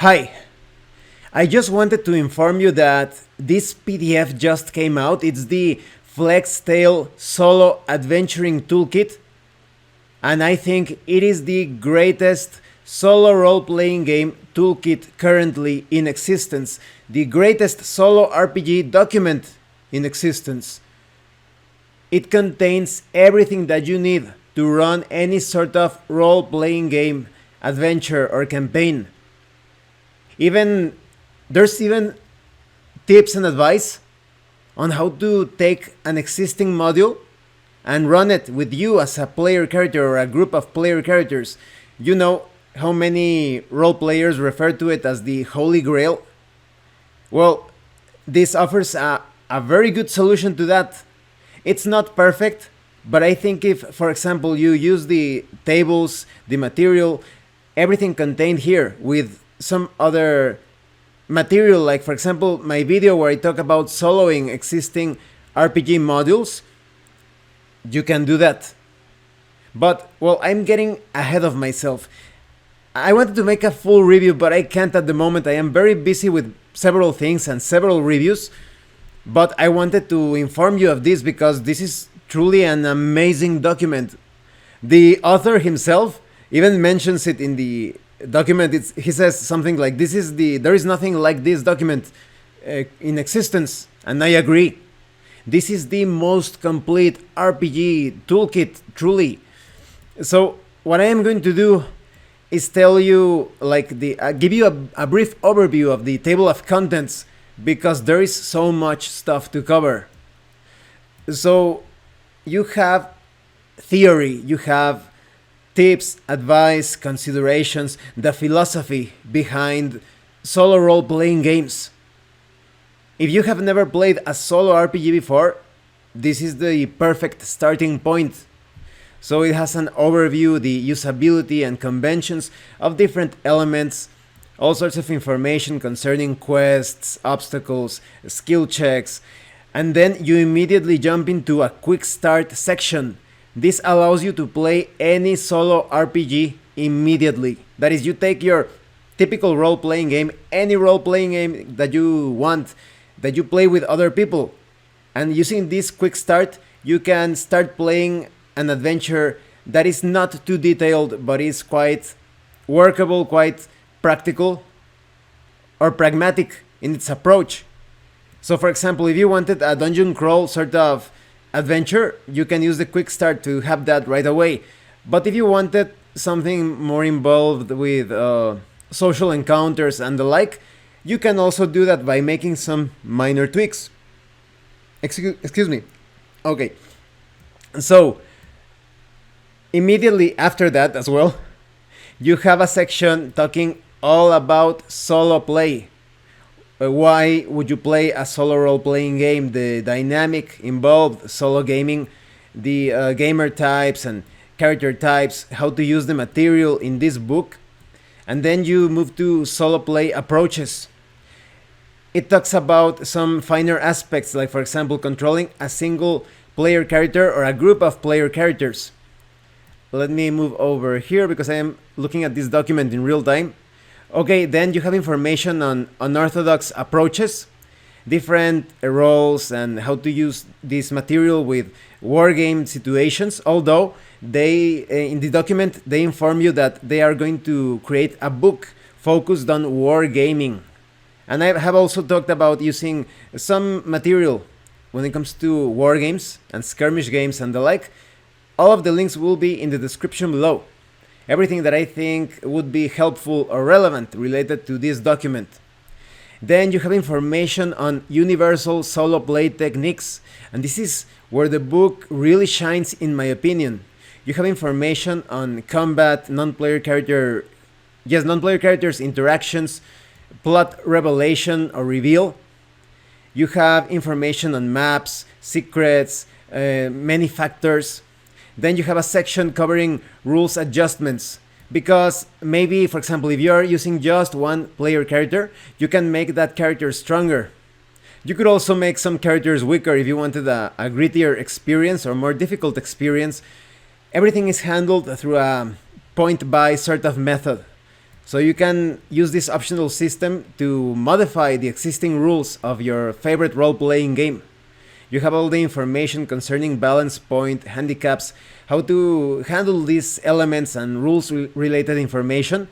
Hi, I just wanted to inform you that this PDF just came out. It's the FlexTale Solo Adventuring Toolkit, and I think it is the greatest solo role-playing game toolkit currently in existence, the greatest solo RPG document in existence. It contains everything that you need to run any sort of role-playing game, adventure, or campaign. Even there's even tips and advice on how to take an existing module and run it with you as a player character or a group of player characters. You know how many role players refer to it as the Holy Grail? Well, this offers a very good solution to that. It's not perfect, but I think if, for example, you use the tables, the material, everything contained here with some other material, like for example my video where I talk about soloing existing RPG modules, you can do that. But well, I'm getting ahead of myself. I wanted to make a full review, but I can't at the moment. I am very busy with several things and several reviews, but I wanted to inform you of this because this is truly an amazing document. The author himself even mentions it in the document. He says something like, there is nothing like this document in existence, and I agree. This is the most complete RPG toolkit, truly. So what I am going to do is tell you, give you a brief overview of the table of contents, because there is so much stuff to cover. So you have theory, you have tips, advice, considerations, the philosophy behind solo role-playing games. If you have never played a solo RPG before, this is the perfect starting point. So it has an overview, the usability and conventions of different elements, all sorts of information concerning quests, obstacles, skill checks, and then you immediately jump into a quick start section. This allows you to play any solo RPG immediately. That is, you take your typical role-playing game, any role-playing game that you want, that you play with other people, and using this quick start, you can start playing an adventure that is not too detailed, but is quite workable, quite practical, or pragmatic in its approach. So for example, if you wanted a dungeon crawl sort of adventure, you can use the quick start to have that right away. But if you wanted something more involved with social encounters and the like, you can also do that by making some minor tweaks. Excuse me. Okay. So immediately after that as well, you have a section talking all about solo play. Why would you play a solo role-playing game? The dynamic involved solo gaming, the gamer types and character types, how to use the material in this book, and then you move to solo play approaches. It talks about some finer aspects, like for example controlling a single player character or a group of player characters. Let me move over here because I am looking at this document in real time. Okay, then you have information on unorthodox approaches, different roles, and how to use this material with wargame situations. Although they, in the document, they inform you that they are going to create a book focused on wargaming. And I have also talked about using some material when it comes to wargames and skirmish games and the like. All of the links will be in the description below. Everything that I think would be helpful or relevant related to this document. Then you have information on universal solo play techniques, and this is where the book really shines in my opinion. You have information on combat, non-player characters, interactions, plot revelation or reveal. You have information on maps, secrets, many factors. Then you have a section covering rules adjustments, because maybe, for example, if you are using just one player character, you can make that character stronger. You could also make some characters weaker if you wanted a grittier experience or more difficult experience. Everything is handled through a point-by sort of method. So you can use this optional system to modify the existing rules of your favorite role-playing game. You have all the information concerning balance point, handicaps, how to handle these elements and rules related information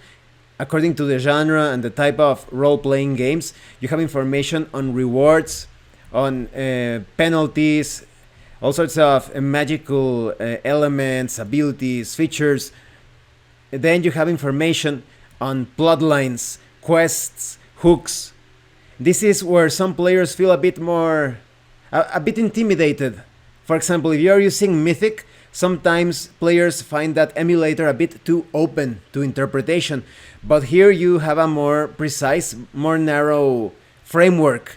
according to the genre and the type of role-playing games. You have information on rewards, on penalties, all sorts of magical elements, abilities, features. Then you have information on plot lines, quests, hooks. This is where some players feel a bit intimidated. For example, if you are using Mythic, sometimes players find that emulator a bit too open to interpretation. But here you have a more precise, more narrow framework.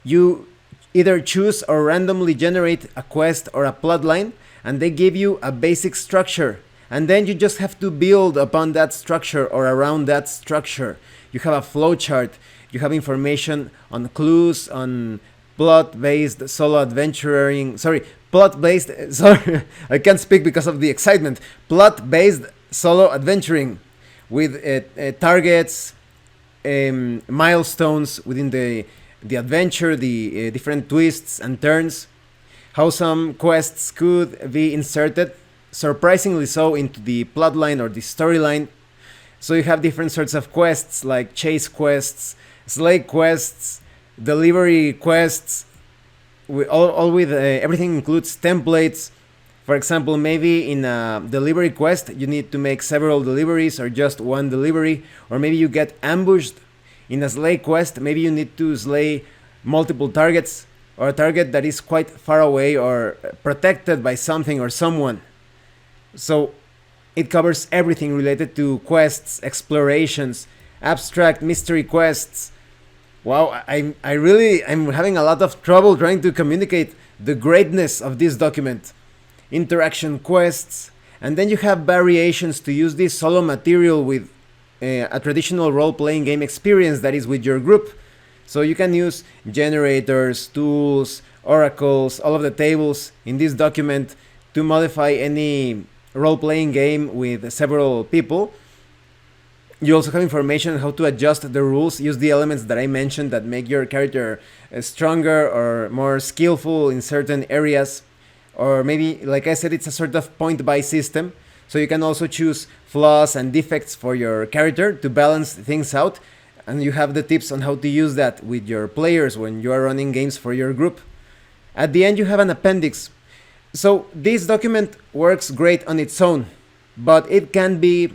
You either choose or randomly generate a quest or a plotline, and they give you a basic structure. And then you just have to build upon that structure or around that structure. You have a flowchart. You have information on clues, on plot-based solo adventuring. Sorry, I can't speak because of the excitement. Plot-based solo adventuring with targets, milestones within the adventure, the different twists and turns, how some quests could be inserted, surprisingly so, into the plotline or the storyline. So you have different sorts of quests like chase quests, slay quests, delivery quests. All with everything includes templates. For example, maybe in a delivery quest you need to make several deliveries or just one delivery, or maybe you get ambushed. In a slay quest, maybe you need to slay multiple targets, or a target that is quite far away or protected by something or someone. So it covers everything related to quests, explorations, abstract mystery quests. Wow, I'm having a lot of trouble trying to communicate the greatness of this document. Interaction quests, and then you have variations to use this solo material with a traditional role-playing game experience that is with your group. So you can use generators, tools, oracles, all of the tables in this document to modify any role-playing game with several people. You also have information on how to adjust the rules, use the elements that I mentioned that make your character stronger or more skillful in certain areas. Or maybe, like I said, it's a sort of point-buy system. So you can also choose flaws and defects for your character to balance things out. And you have the tips on how to use that with your players when you are running games for your group. At the end, you have an appendix. So this document works great on its own, but it can be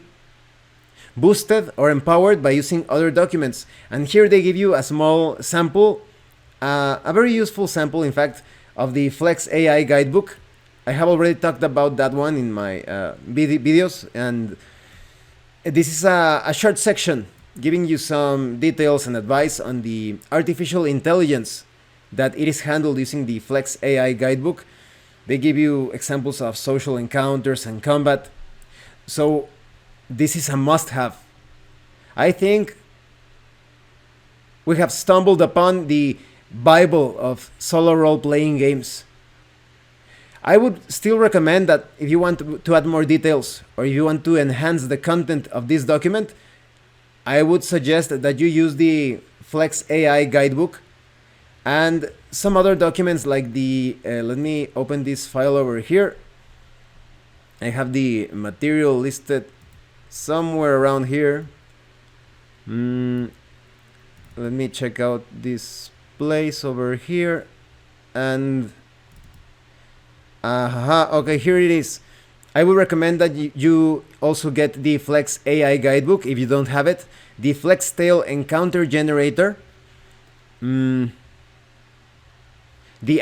boosted or empowered by using other documents. And here they give you a small sample, a very useful sample, in fact, of the Flex AI guidebook. I have already talked about that one in my videos, and this is a short section giving you some details and advice on the artificial intelligence that it is handled using the Flex AI guidebook. They give you examples of social encounters and combat. So this is a must-have. I think we have stumbled upon the Bible of solo role-playing games. I would still recommend that if you want to add more details or if you want to enhance the content of this document, I would suggest that you use the Flex AI guidebook and some other documents like the, let me open this file over here. I have the material listed somewhere around here. Let me check out this place over here, and okay, here it is. I would recommend that you also get the Flex AI guidebook if you don't have it, the FlexTale Encounter Generator, the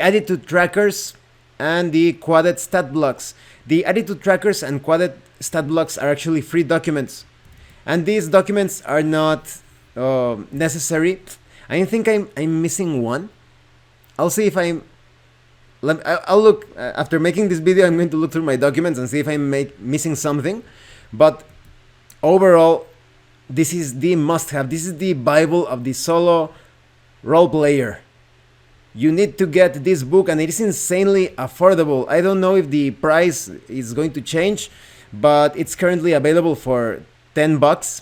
attitude trackers, and the quadded stat blocks. The attitude trackers and quadded stat blocks are actually free documents, and these documents are not necessary. I think I'm missing one. I'll see if I'll look after making this video. I'm going to look through my documents and see if I'm missing something. But overall, this is the must-have. This is the Bible of the solo role player. You need to get this book, and it is insanely affordable. I don't know if the price is going to change, but it's currently available for $10.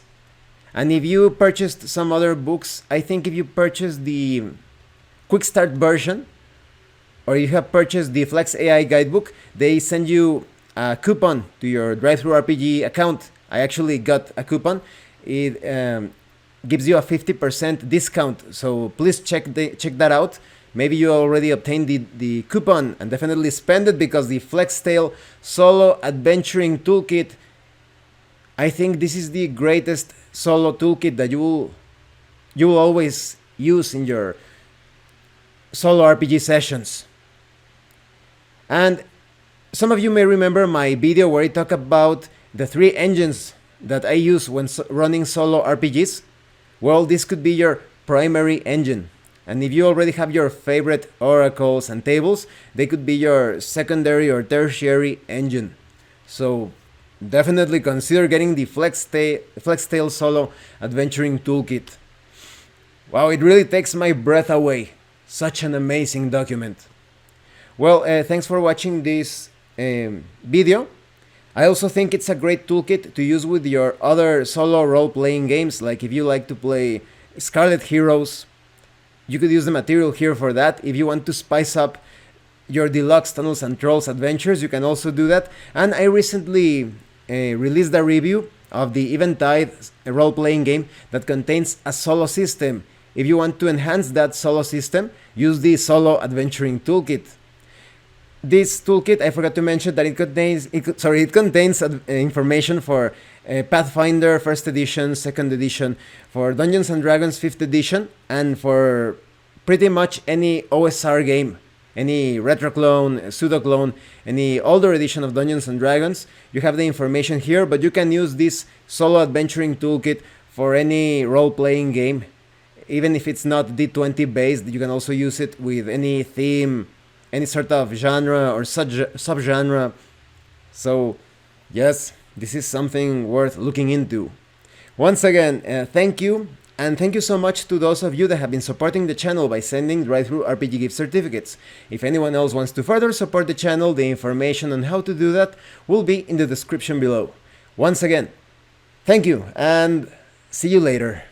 And if you purchased some other books, I think if you purchase the quick start version, or you have purchased the Flex AI guidebook, they send you a coupon to your DriveThruRPG account. I actually got a coupon. It gives you a 50% discount, so please check that out. Maybe you already obtained the coupon, and definitely spend it, because the FlexTale Solo Adventuring Toolkit, I think this is the greatest solo toolkit that you will always use in your solo RPG sessions. And some of you may remember my video where I talk about the 3 engines that I use when running solo RPGs. Well, this could be your primary engine. And if you already have your favorite oracles and tables, they could be your secondary or tertiary engine. So definitely consider getting the FlexTale Solo Adventuring Toolkit. Wow, it really takes my breath away. Such an amazing document. Well, thanks for watching this video. I also think it's a great toolkit to use with your other solo role-playing games. Like if you like to play Scarlet Heroes, you could use the material here for that. If you want to spice up your deluxe Tunnels and Trolls adventures, you can also do that. And I recently released a review of the Eventide role-playing game that contains a solo system. If you want to enhance that solo system, use the Solo Adventuring Toolkit. This toolkit, I forgot to mention that it contains information for Pathfinder 1st edition, 2nd edition, for Dungeons and Dragons 5th edition, and for pretty much any OSR game, any retro clone, pseudo clone, any older edition of Dungeons and Dragons. You have the information here, but you can use this solo adventuring toolkit for any role-playing game. Even if it's not D20 based, you can also use it with any theme, any sort of genre or subgenre. So yes, this is something worth looking into. Once again, thank you, and thank you so much to those of you that have been supporting the channel by sending DriveThruRPG gift certificates. If anyone else wants to further support the channel, the information on how to do that will be in the description below. Once again, thank you, and see you later.